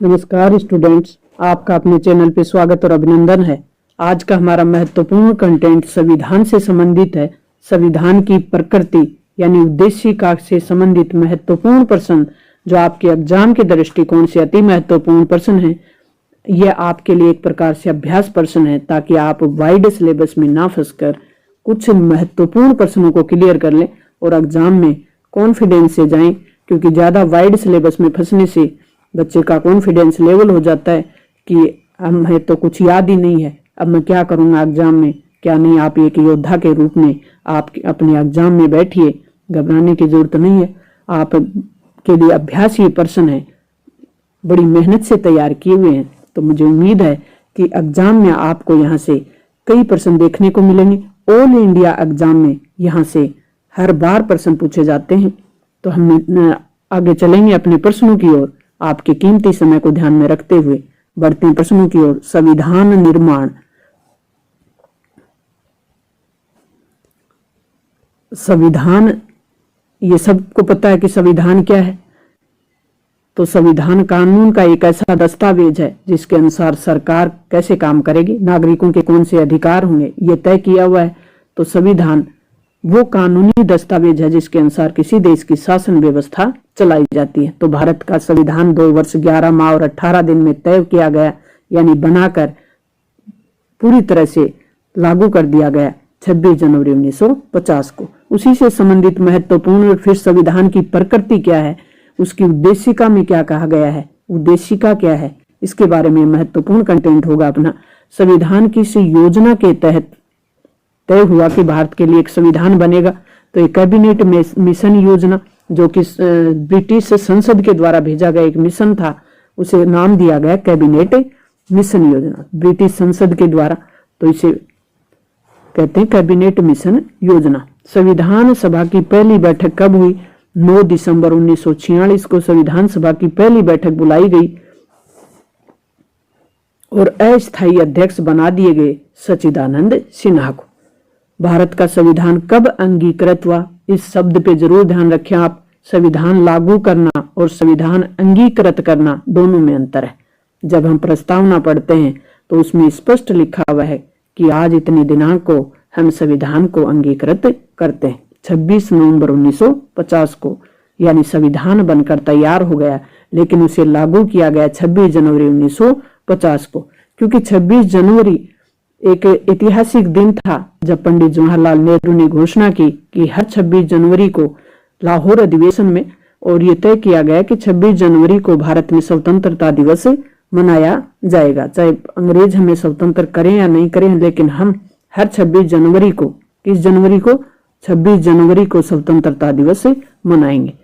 नमस्कार स्टूडेंट्स, आपका अपने चैनल पे स्वागत और अभिनंदन है। आज का हमारा महत्वपूर्ण कंटेंट संविधान से संबंधित है। संविधान की प्रकृति यानी उद्देशिका से संबंधित महत्वपूर्ण प्रश्न जो आपके एग्जाम के दृष्टिकोण से अति महत्वपूर्ण प्रश्न है। यह आपके लिए एक प्रकार से अभ्यास प्रश्न है ताकि आप वाइड सिलेबस में ना फंसकर कुछ महत्वपूर्ण प्रश्नों को क्लियर कर लें और एग्जाम में कॉन्फिडेंस से जाएं, क्योंकि ज़्यादा वाइड सिलेबस में फंसने से बच्चे का कॉन्फिडेंस लेवल हो जाता है कि हमें तो कुछ याद ही नहीं है, अब मैं क्या करूंगा एग्जाम में, क्या नहीं। आप एक योद्धा के रूप में आप अपने एग्जाम में बैठिए, घबराने की जरूरत नहीं है। आप के लिए अभ्यास ये प्रश्न है, बड़ी मेहनत से तैयार किए हुए हैं, तो मुझे उम्मीद है कि एग्जाम में आपको यहाँ से कई प्रश्न देखने को मिलेंगे। ऑल इंडिया एग्जाम में यहाँ से हर बार प्रश्न पूछे जाते हैं। तो हम आगे चलेंगे अपने प्रश्नों की ओर, आपके कीमती समय को ध्यान में रखते हुए बढ़ते हैं प्रश्नों की ओर। संविधान निर्माण। संविधान, ये सबको पता है कि संविधान क्या है। तो संविधान कानून का एक ऐसा दस्तावेज है जिसके अनुसार सरकार कैसे काम करेगी, नागरिकों के कौन से अधिकार होंगे, ये तय किया हुआ है। तो संविधान वो कानूनी दस्तावेज है जिसके अनुसार किसी देश की शासन व्यवस्था चलाई जाती है। तो भारत का संविधान 2 वर्ष 11 माह और 18 दिन में तय किया गया, यानी बनाकर पूरी तरह से लागू कर दिया गया 26 जनवरी 1950 को। उसी से संबंधित महत्वपूर्ण फिर संविधान की प्रकृति क्या है, उसकी उद्देशिका में क्या कहा गया है, उद्देशिका क्या है, इसके बारे में महत्वपूर्ण कंटेंट होगा अपना। संविधान की इस योजना के तहत तय हुआ कि भारत के लिए एक संविधान बनेगा। तो एक कैबिनेट मिशन योजना जो कि ब्रिटिश संसद के द्वारा भेजा गया एक मिशन था, उसे नाम दिया गया कैबिनेट मिशन योजना, ब्रिटिश संसद के द्वारा। तो इसे कहते हैं कैबिनेट मिशन योजना। संविधान सभा की पहली बैठक कब हुई? 9 दिसंबर 1946 को संविधान सभा की पहली बैठक बुलाई गई और अस्थायी अध्यक्ष बना दिए गए सच्चिदानंद सिन्हा को। भारत का संविधान कब अंगीकृत हुआ? इस शब्द पे जरूर ध्यान रखें आप। संविधान लागू करना और संविधान अंगीकृत करना दोनों में अंतर है। जब हम प्रस्तावना पढ़ते हैं तो उसमें स्पष्ट लिखा हुआ है कि आज इतने दिनांक को हम संविधान को अंगीकृत करते हैं। 26 नवंबर 1950 को यानी संविधान बनकर तैयार हो गया, लेकिन उसे लागू किया गया 26 जनवरी 1950 को, क्योंकि 26 जनवरी एक ऐतिहासिक दिन था जब पंडित जवाहरलाल नेहरू ने घोषणा की कि हर 26 जनवरी को लाहौर अधिवेशन में, और ये तय किया गया कि 26 जनवरी को भारत में स्वतंत्रता दिवस मनाया जाएगा। चाहे अंग्रेज हमें स्वतंत्र करें या नहीं करें, लेकिन हम हर 26 जनवरी को, किस जनवरी को, 26 जनवरी को स्वतंत्रता दिवस मनाएंगे।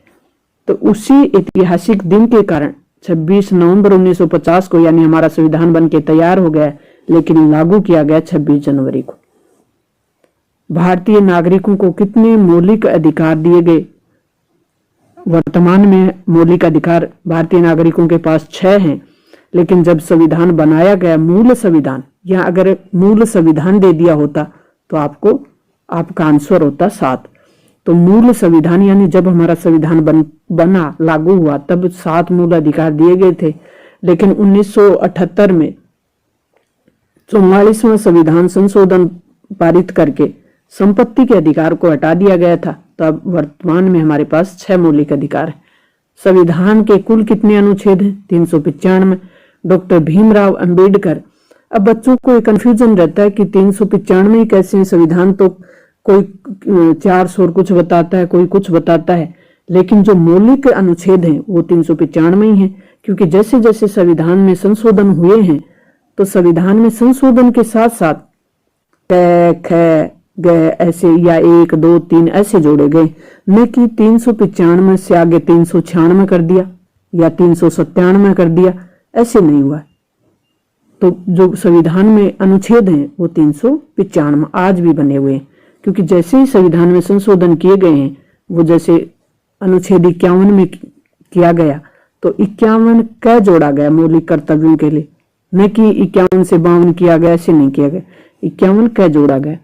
तो उसी ऐतिहासिक दिन के कारण 26 नवंबर 1950 को यानी हमारा संविधान बन के तैयार हो गया, लेकिन लागू किया गया 26 जनवरी को। भारतीय नागरिकों को कितने मौलिक अधिकार दिए गए? वर्तमान में मौलिक अधिकार भारतीय नागरिकों के पास 6 हैं, लेकिन जब संविधान बनाया गया, मूल संविधान, या अगर मूल संविधान दे दिया होता तो आपका आंसर होता 7। तो मूल संविधान यानी जब हमारा संविधान बना, लागू हुआ, तब 7 मूल अधिकार दिए गए थे। लेकिन 1978 में 44वां संविधान संशोधन पारित करके संपत्ति के अधिकार को हटा दिया गया था। तो अब वर्तमान में हमारे पास 6 मौलिक अधिकार है। संविधान के कुल कितने अनुच्छेद हैं? 395। डॉक्टर भीमराव अंबेडकर, अब बच्चों को एक कंफ्यूजन रहता है कि 395 कैसे हैं? संविधान तो कोई 400 और कुछ बताता है, कोई कुछ बताता है, लेकिन जो मौलिक अनुच्छेद हैं वो 395 ही हैं, क्योंकि जैसे जैसे संविधान में संशोधन हुए हैं तो संविधान में संशोधन के साथ साथ क, ख, ग ऐसे या 1, 2, 3 ऐसे जोड़े गए, न कि 395 से आगे 396 कर दिया या 397 कर दिया, ऐसे नहीं हुआ। तो जो संविधान में अनुच्छेद हैं वो 395 आज भी बने हुए हैं, क्योंकि जैसे ही संविधान में संशोधन किए गए हैं, वो जैसे अनुच्छेद 51 में किया गया तो 51 क जोड़ा गया मौलिक कर्तव्यों के लिए, न कि 51 से 52 किया गया, ऐसे नहीं किया गया, 51 क जोड़ा गया।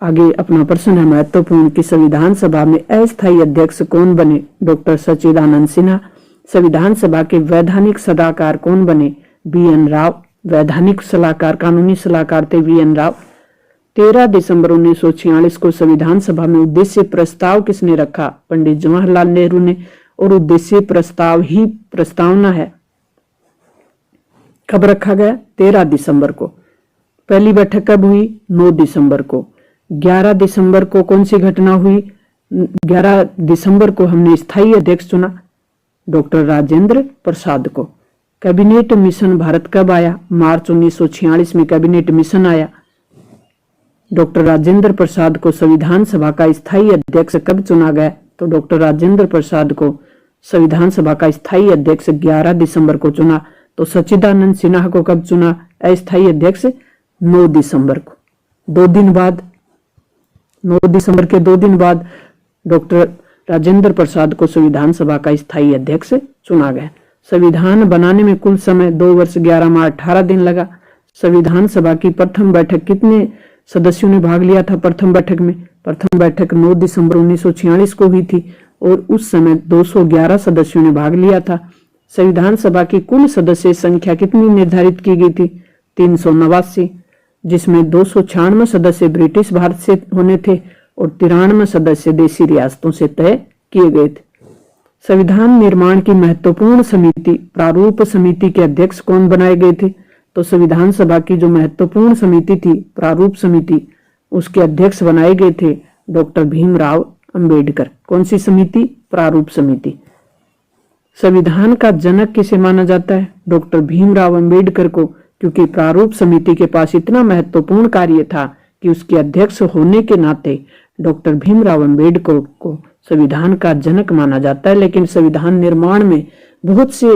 आगे अपना प्रश्न है महत्वपूर्ण कि संविधान सभा में अस्थायी अध्यक्ष कौन बने? डॉक्टर सच्चिदानंद सिन्हा। संविधान सभा के वैधानिक सलाहकार कौन बने? BN राव। वैधानिक सलाहकार, कानूनी सलाहकार थे BN राव। 13 दिसंबर 1946 को संविधान सभा में उद्देश्य प्रस्ताव किसने रखा? पंडित जवाहरलाल नेहरू ने। और उद्देश्य प्रस्ताव ही प्रस्तावना है। कब रखा गया? 13 दिसंबर को। पहली बैठक कब हुई? 9 दिसंबर को। 11 दिसंबर को कौन सी घटना हुई? 11 दिसंबर को हमने स्थायी अध्यक्ष चुना, डॉक्टर राजेंद्र प्रसाद को। कैबिनेट मिशन भारत कब आया? मार्च 1946 में कैबिनेट मिशन आया। डॉक्टर राजेंद्र प्रसाद को संविधान सभा का स्थायी अध्यक्ष कब चुना गया? तो डॉक्टर राजेंद्र प्रसाद को संविधान सभा का स्थायी अध्यक्ष 11 दिसंबर को चुना। तो सच्चिदानंद सिन्हा को कब चुना अस्थायी अध्यक्ष? 9 दिसंबर को। 2 दिन बाद, 9 दिसंबर के 2 दिन बाद डॉक्टर राजेंद्र प्रसाद को संविधान सभा का स्थायी अध्यक्ष चुना गया। संविधान बनाने में कुल समय 2 वर्ष 11 माह 18 दिन लगा। संविधान सभा की प्रथम बैठक कितने सदस्यों ने भाग लिया था? प्रथम बैठक में, प्रथम बैठक 9 दिसंबर 1946 को हुई थी और उस समय 211 सदस्यों ने भाग लिया था। संविधान सभा की कुल सदस्य संख्या कितनी निर्धारित की गई थी? 389, जिसमें 296 सदस्य ब्रिटिश भारत से होने थे और 93 सदस्य देशी रियासतों से तय किए गए थे। संविधान निर्माण की महत्वपूर्ण समिति, प्रारूप समिति के अध्यक्ष कौन बनाए गए थे? तो संविधान सभा की जो महत्वपूर्ण समिति थी, प्रारूप समिति, उसके अध्यक्ष बनाए गए थे डॉक्टर भीमराव अंबेडकर। कौन सी समिति? प्रारूप समिति। संविधान का जनक किसे माना जाता है? डॉक्टर भीमराव अंबेडकर को, क्योंकि प्रारूप समिति के पास इतना महत्वपूर्ण कार्य था कि उसके अध्यक्ष होने के नाते डॉक्टर भीमराव अंबेडकर को संविधान का जनक माना जाता है। लेकिन संविधान निर्माण में बहुत से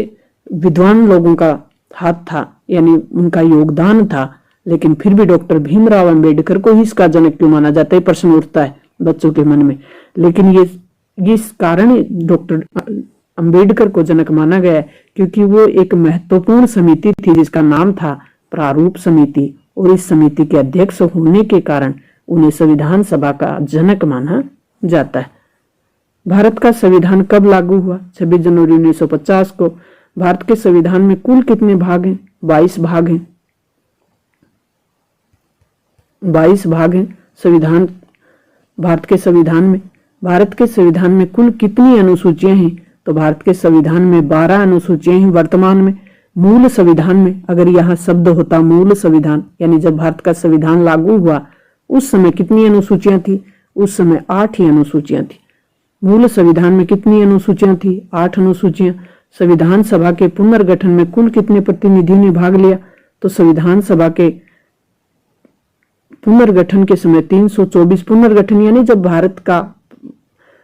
विद्वान लोगों का हाथ था, यानी उनका योगदान था, लेकिन फिर भी डॉक्टर भीमराव अंबेडकर को ही इसका जनक क्यों माना जाता है, प्रश्न उठता है बच्चों के मन में। लेकिन ये इस कारण डॉक्टर अंबेडकर को जनक माना गया है क्योंकि वो एक महत्वपूर्ण समिति थी जिसका नाम था प्रारूप समिति, और इस समिति के अध्यक्ष होने के कारण उन्हें संविधान सभा का जनक माना जाता है। भारत का संविधान कब लागू हुआ? 26 जनवरी 1950 को। भारत के संविधान में कुल कितने भाग हैं? 22 भाग हैं। 22 भाग हैं संविधान, भारत के संविधान में। भारत के संविधान में कुल कितनी अनुसूचियां हैं? तो भारत के संविधान में 12 अनुसूचियां हैं वर्तमान में। मूल संविधान में अगर यहाँ शब्द होता मूल संविधान, यानी जब भारत का संविधान लागू हुआ उस समय कितनी अनुसूचियां थी? उस समय 8 ही अनुसूचियां थी। मूल संविधान में कितनी अनुसूचियां थी? 8 अनुसूचियां। संविधान सभा के पुनर्गठन में कुल कितने प्रतिनिधियों ने भाग लिया? तो संविधान सभा के पुनर्गठन के समय 324 पुनर्गठन, यानी जब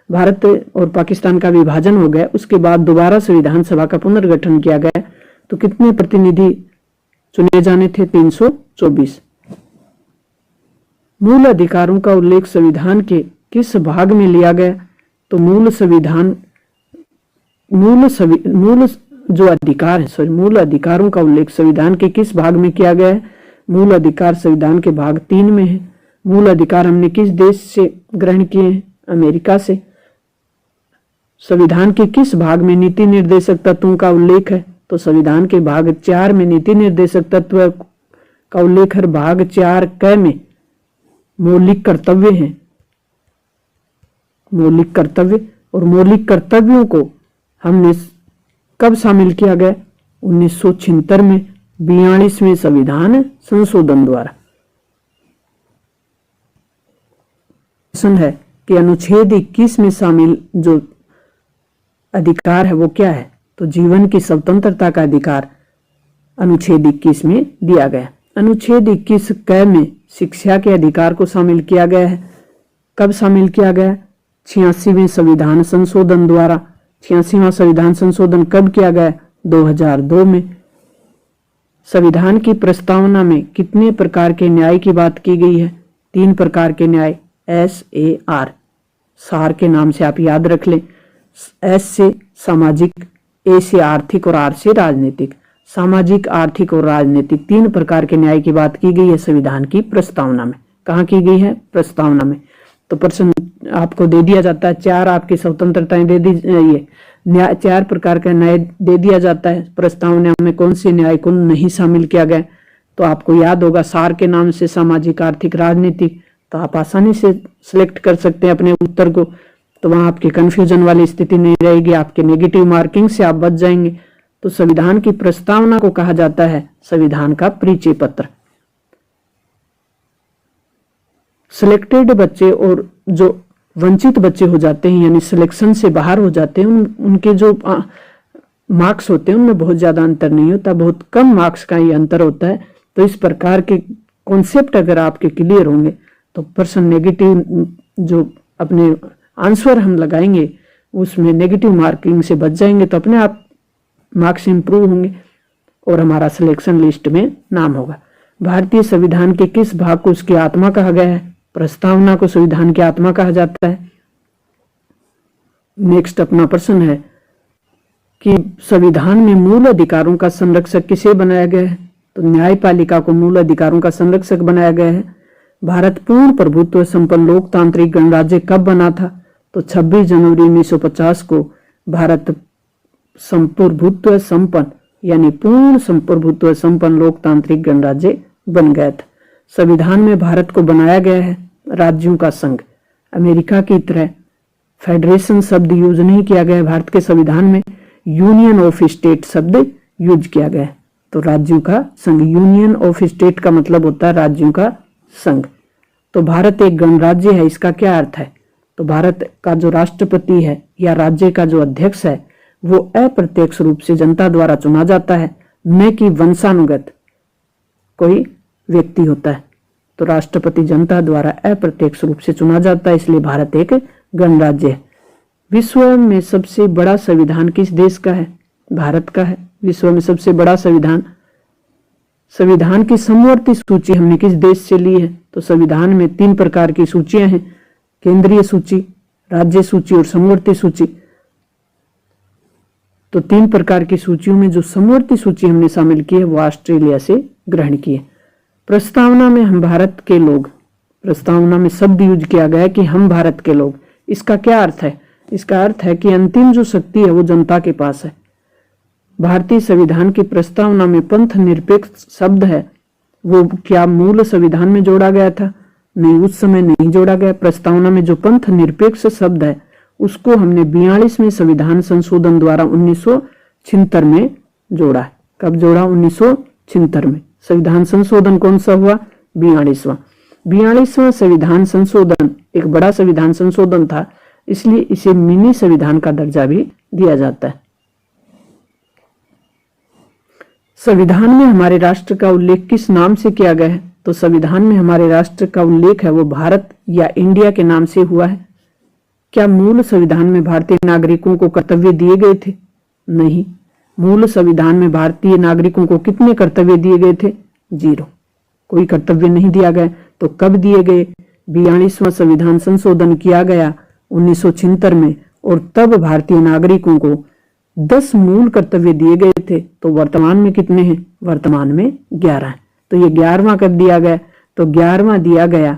भारत और पाकिस्तान का विभाजन हो गया उसके बाद दोबारा संविधान सभा का पुनर्गठन किया गया, तो कितने प्रतिनिधि चुने जाने थे? 324। मूल अधिकारों का उल्लेख संविधान के किस भाग में लिया गया? तो मूल अधिकारों का उल्लेख संविधान के किस भाग में किया गया है? मूल अधिकार संविधान के भाग 3 में है। मूल अधिकार हमने किस देश से ग्रहण किए हैं? अमेरिका से। संविधान के किस भाग में नीति निर्देशक तत्वों का उल्लेख है? तो संविधान के भाग 4 में नीति निर्देशक तत्व का उल्लेख है। भाग 4 क में मौलिक कर्तव्य हैं। मौलिक कर्तव्य, और मौलिक कर्तव्यों को हमने कब शामिल किया गया? 1976 में 42वें संविधान संशोधन द्वारा। प्रश्न है कि अनुच्छेद 21 में शामिल जो अधिकार है वो क्या है? तो जीवन की स्वतंत्रता का अधिकार अनुच्छेद 21 में दिया गया। अनुच्छेद 21 क में शिक्षा के अधिकार को शामिल किया गया है। कब शामिल किया गया? 86वें संविधान संशोधन द्वारा। 86वां संविधान संशोधन कब किया गया? 2002 में। संविधान की प्रस्तावना में कितने प्रकार के न्याय की बात की गई है? 3 प्रकार के न्याय, SAR, सार के नाम से आप याद रख लें। S से सामाजिक, A से आर्थिक और R से राजनीतिक। सामाजिक, आर्थिक और राजनीतिक 3 प्रकार के न्याय की बात की गई है संविधान की प्रस्तावना में। कहाँ की गई है? प्रस्तावना में। तो प्रश्न आपको दे दिया जाता है, 4 आपकी स्वतंत्रताएं दे दी, ये न्याय 4 प्रकार का न्याय दे दिया जाता है। प्रस्तावना में कौन से न्याय को नहीं शामिल किया गया? तो आपको याद होगा सार के नाम से सामाजिक, आर्थिक, राजनीतिक। तो आप आसानी से सिलेक्ट कर सकते हैं अपने उत्तर को, तो वहां आपकी कंफ्यूजन वाली स्थिति नहीं रहेगी, आपके नेगेटिव मार्किंग से आप बच जाएंगे। तो संविधान की प्रस्तावना को कहा जाता है संविधान का परिचय पत्र। सिलेक्टेड बच्चे और जो वंचित बच्चे हो जाते हैं यानी सिलेक्शन से बाहर हो जाते हैं, उनके जो मार्क्स होते हैं उनमें बहुत ज्यादा अंतर नहीं होता, बहुत कम मार्क्स का ये अंतर होता है। तो इस प्रकार के कॉन्सेप्ट अगर आपके क्लियर होंगे तो पर्सन नेगेटिव जो अपने आंसर हम लगाएंगे उसमें नेगेटिव मार्किंग से बच जाएंगे, तो अपने आप मार्क्स इंप्रूव होंगे और हमारा सिलेक्शन लिस्ट में नाम होगा। भारतीय संविधान के किस भाग को उसकी आत्मा कहा गया है? प्रस्तावना को संविधान की आत्मा कहा जाता है। नेक्स्ट अपना प्रश्न है कि संविधान में मूल अधिकारों का संरक्षक किसे बनाया गया है? तो न्यायपालिका को मूल अधिकारों का संरक्षक बनाया गया है। भारत पूर्ण प्रभुत्व संपन्न लोकतांत्रिक गणराज्य कब बना था? तो 26 जनवरी 1950 को भारत संप्रभुत्व संपन्न यानी पूर्ण संप्रभुत्व संपन्न लोकतांत्रिक गणराज्य बन गया था। संविधान में भारत को बनाया गया है राज्यों का संघ। अमेरिका की तरह फेडरेशन शब्द यूज नहीं किया गया है भारत के संविधान में, यूनियन ऑफ स्टेट शब्द यूज किया गया है। तो राज्यों का संघ, यूनियन ऑफ स्टेट का मतलब होता है राज्यों का संघ। तो भारत एक गणराज्य है, इसका क्या अर्थ है? तो भारत का जो राष्ट्रपति है या राज्य का जो अध्यक्ष है वो अप्रत्यक्ष रूप से जनता द्वारा चुना जाता है, न कि वंशानुगत कोई व्यक्ति होता है। तो राष्ट्रपति जनता द्वारा अप्रत्यक्ष रूप से चुना जाता है, इसलिए भारत एक गणराज्य है। विश्व में सबसे बड़ा संविधान किस देश का है? भारत का है। विश्व में सबसे बड़ा संविधान, संविधान की समवर्ती सूची हमने किस देश से ली है? तो संविधान में 3 प्रकार की सूचियां हैं, केंद्रीय सूची, राज्य सूची और समवर्ती सूची। तो 3 प्रकार की सूचियों में जो समवर्ती सूची हमने शामिल की है वो ऑस्ट्रेलिया से ग्रहण की है। प्रस्तावना में हम भारत के लोग, प्रस्तावना में शब्द यूज किया गया है कि हम भारत के लोग। इसका क्या अर्थ है? इसका अर्थ है कि अंतिम जो शक्ति है वो जनता के पास है। भारतीय संविधान की प्रस्तावना में पंथ निरपेक्ष शब्द है, वो क्या मूल संविधान में जोड़ा गया था? नहीं, उस समय नहीं जोड़ा गया। प्रस्तावना में जो पंथ निरपेक्ष शब्द है उसको हमने 42वें संविधान संशोधन द्वारा 1976 में जोड़ा है। कब जोड़ा? 1976 में। संविधान संशोधन कौन सा हुआ? 42वां संविधान संशोधन एक बड़ा संविधान संशोधन था, इसलिए इसे मिनी संविधान का दर्जा भी दिया जाता है। संविधान में हमारे राष्ट्र का उल्लेख किस नाम से किया गया है? तो संविधान में हमारे राष्ट्र का उल्लेख है वो भारत या इंडिया के नाम से हुआ है। क्या मूल संविधान में भारतीय नागरिकों को कर्तव्य दिए गए थे? नहीं। मूल संविधान में भारतीय नागरिकों को कितने कर्तव्य दिए गए थे? 0, कोई कर्तव्य नहीं दिया गया। तो कब दिए गए? 42वां संविधान संशोधन किया गया 1976 में, और तब भारतीय नागरिकों को 10 मूल कर्तव्य दिए गए थे। तो वर्तमान में कितने हैं? वर्तमान में 11 है। तो ये 11वां कब दिया गया? तो 11वां दिया गया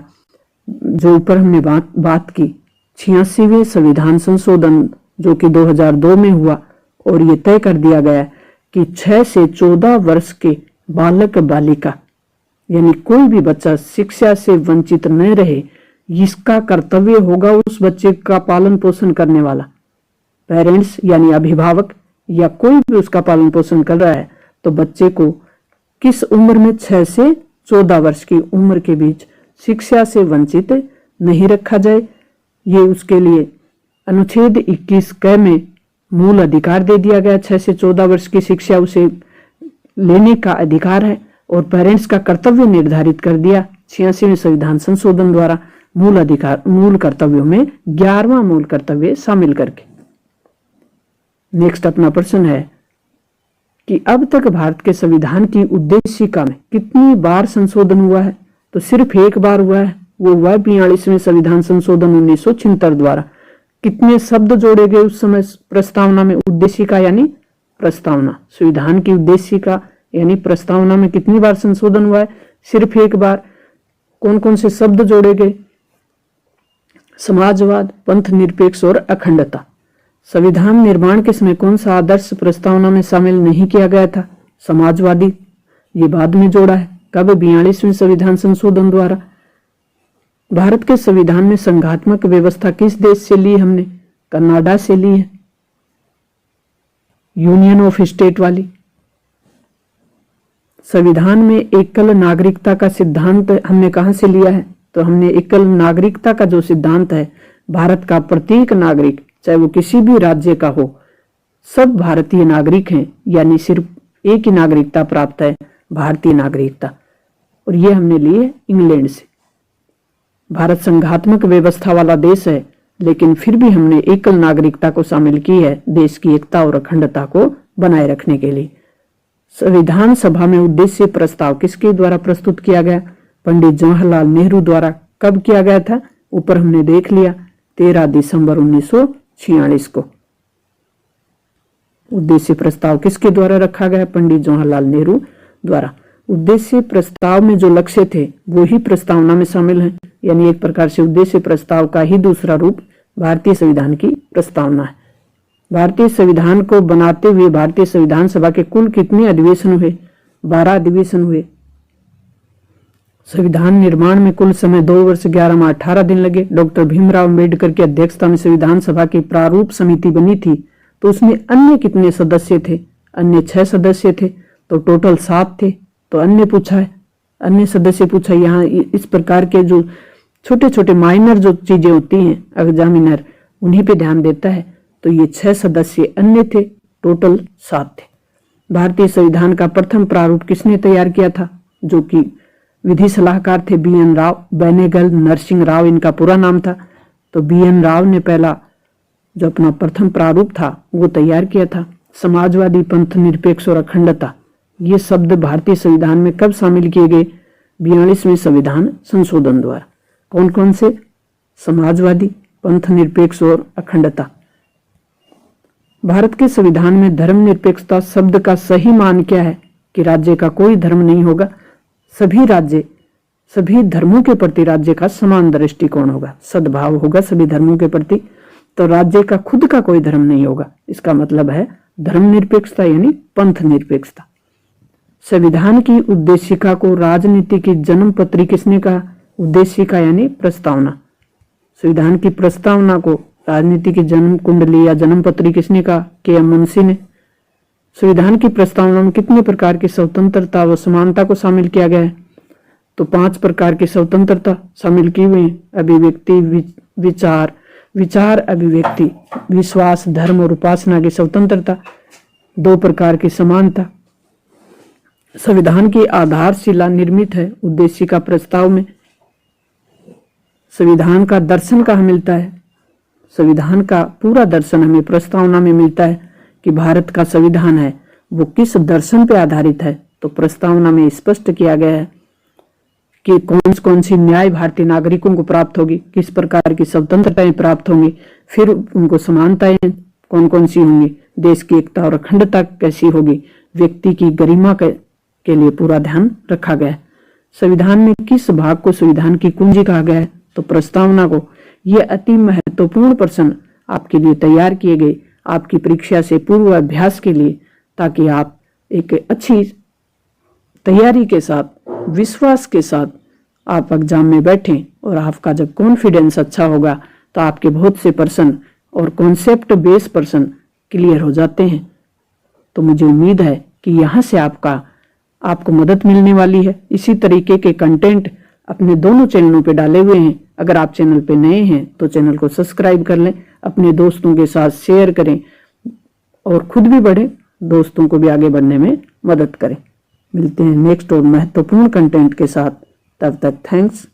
जो ऊपर हमने बात की 86वें संविधान संशोधन जो कि 2002 में हुआ, और ये तय कर दिया गया कि 6 से 14 वर्ष के बालक बालिका यानी कोई भी बच्चा शिक्षा से वंचित न रहे, इसका कर्तव्य होगा उस बच्चे का पालन पोषण करने वाला पेरेंट्स यानी अभिभावक या कोई भी उसका पालन पोषण कर रहा है। तो बच्चे को किस उम्र में? 6 से 14 वर्ष की उम्र के बीच शिक्षा से वंचित नहीं रखा जाए। ये उसके लिए अनुच्छेद 21 क में मूल अधिकार दे दिया गया। 6 से 14 वर्ष की शिक्षा उसे लेने का अधिकार है, और पेरेंट्स का कर्तव्य निर्धारित कर दिया 86वें संविधान संशोधन द्वारा मूल कर्तव्यों में 11वां मूल कर्तव्य शामिल करके। नेक्स्ट अपना प्रश्न है कि अब तक भारत के संविधान की उद्देशिका में कितनी बार संशोधन हुआ है? तो सिर्फ एक बार हुआ है, वो हुआ 42वें संविधान संशोधन 1976 द्वारा। कितने शब्द जोड़े गए उस समय प्रस्तावना में? उद्देशिका यानी प्रस्तावना, संविधान की उद्देशिका यानी प्रस्तावना में कितनी बार संशोधन हुआ है? सिर्फ एक बार। कौन कौन से शब्द जोड़े गए? समाजवाद, पंथ निरपेक्ष और अखंडता। संविधान निर्माण के समय कौन सा आदर्श प्रस्तावना में शामिल नहीं किया गया था? समाजवादी। ये बाद में जोड़ा है। कब? 42वें संविधान संशोधन द्वारा। भारत के संविधान में संघात्मक व्यवस्था किस देश से ली हमने? कनाडा से ली है, यूनियन ऑफ स्टेट वाली। संविधान में एकल नागरिकता का सिद्धांत हमने कहां से लिया है? तो हमने एकल नागरिकता का जो सिद्धांत है, भारत का प्रत्येक नागरिक चाहे वो किसी भी राज्य का हो, सब भारतीय नागरिक हैं, यानी सिर्फ एक ही नागरिकता प्राप्त है, भारतीय नागरिकता। और ये हमने ली है इंग्लैंड से। भारत संघात्मक व्यवस्था वाला देश है, लेकिन फिर भी हमने एकल नागरिकता को शामिल की है देश की एकता और अखंडता को बनाए रखने के लिए। संविधान सभा में उद्देश्य प्रस्ताव किसके द्वारा प्रस्तुत किया गया? पंडित जवाहरलाल नेहरू द्वारा। कब किया गया था? ऊपर हमने देख लिया, 13 दिसंबर 1946 को। उद्देश्य प्रस्ताव किसके द्वारा रखा गया? पंडित जवाहरलाल नेहरू द्वारा। उद्देश्य प्रस्ताव में जो लक्ष्य थे वो ही प्रस्तावना में शामिल हैं, यानी एक प्रकार से उद्देश्य प्रस्ताव का ही दूसरा रूप भारतीय संविधान की प्रस्तावना है। भारतीय संविधान को बनाते हुए भारतीय संविधान सभा के कुल कितने अधिवेशन हुए? 12 अधिवेशन हुए। संविधान निर्माण में कुल समय 2 वर्ष 11 माह 18 दिन लगे। डॉक्टर भीमराव अंबेडकर की अध्यक्षता में संविधान सभा की प्रारूप समिति बनी थी, तो उसमें अन्य कितने सदस्य थे? अन्य 6 सदस्य थे, तो टोटल 7 थे। तो अन्य पूछा है, अन्य सदस्य पूछा। यहाँ इस प्रकार के जो छोटे छोटे माइनर जो चीजें होती हैं, एग्जामिनर उन्हीं पे ध्यान देता है। तो ये 6 सदस्य अन्य थे, टोटल 7 थे। भारतीय संविधान का प्रथम प्रारूप किसने तैयार किया था? जो कि विधि सलाहकार थे BN राव, बेनेगल नरसिंह राव इनका पूरा नाम था। तो BN राव ने पहला जो अपना प्रथम प्रारूप था वो तैयार किया था। समाजवादी, पंथ निरपेक्ष और अखंडता, ये शब्द भारतीय संविधान में कब शामिल किए गए? 42वें संविधान संशोधन द्वारा। कौन कौन से? समाजवादी, पंथ निरपेक्ष और अखंडता। भारत के संविधान में धर्मनिरपेक्षता शब्द का सही मान क्या है? कि राज्य का कोई धर्म नहीं होगा, सभी राज्य, सभी धर्मों के प्रति राज्य का समान दृष्टिकोण होगा, सद्भाव होगा सभी धर्मों के प्रति। तो राज्य का खुद का कोई धर्म नहीं होगा, इसका मतलब है धर्मनिरपेक्षता यानी पंथ निरपेक्षता। संविधान की उद्देशिका को राजनीति की जन्म पत्री किसने कहा? उद्देशिका यानी प्रस्तावना। संविधान की प्रस्तावना को राजनीति की जन्म कुंडली या जन्म पत्री किसने कहा? KM मुंशी ने। संविधान की प्रस्तावना में कितने प्रकार की स्वतंत्रता व समानता को शामिल किया गया है? तो 5 प्रकार की स्वतंत्रता शामिल की हुई है। अभिव्यक्ति, विचार अभिव्यक्ति, विश्वास, धर्म और उपासना की स्वतंत्रता। 2 प्रकार की समानता। संविधान की आधारशिला निर्मित है उद्देशिका प्रस्ताव में। संविधान का दर्शन कहाँ मिलता है? संविधान का पूरा दर्शन हमें प्रस्तावना में मिलता है कि भारत का संविधान है वो किस दर्शन पर आधारित है। तो प्रस्तावना में स्पष्ट किया गया है कि कौन सी न्याय भारतीय नागरिकों को प्राप्त होगी, किस प्रकार की स्वतंत्रताएं प्राप्त होंगी, फिर उनको समानताएं कौन कौन सी होंगी, देश की एकता और अखंडता कैसी होगी, व्यक्ति की गरिमा के लिए पूरा ध्यान रखा गया है। संविधान में किस भाग को संविधान की कुंजी कहा गया है? तो प्रस्तावना को। ये अति महत्वपूर्ण प्रश्न आपके लिए तैयार किए गए आपकी परीक्षा से पूर्व अभ्यास के लिए, ताकि आप एक अच्छी तैयारी के साथ, विश्वास के साथ आप एग्जाम में बैठें और आपका जब कॉन्फिडेंस अच्छा होगा तो आपके बहुत से प्रश्न और कॉन्सेप्ट बेस्ड प्रश्न क्लियर हो जाते हैं। तो मुझे उम्मीद है कि यहाँ से आपको मदद मिलने वाली है। इसी तरीके के कंटेंट अपने दोनों चैनलों पे डाले हुए हैं। अगर आप चैनल पे नए हैं तो चैनल को सब्सक्राइब कर लें, अपने दोस्तों के साथ शेयर करें और खुद भी बढ़ें, दोस्तों को भी आगे बढ़ने में मदद करें। मिलते हैं नेक्स्ट और महत्वपूर्ण कंटेंट के साथ। तब तक थैंक्स।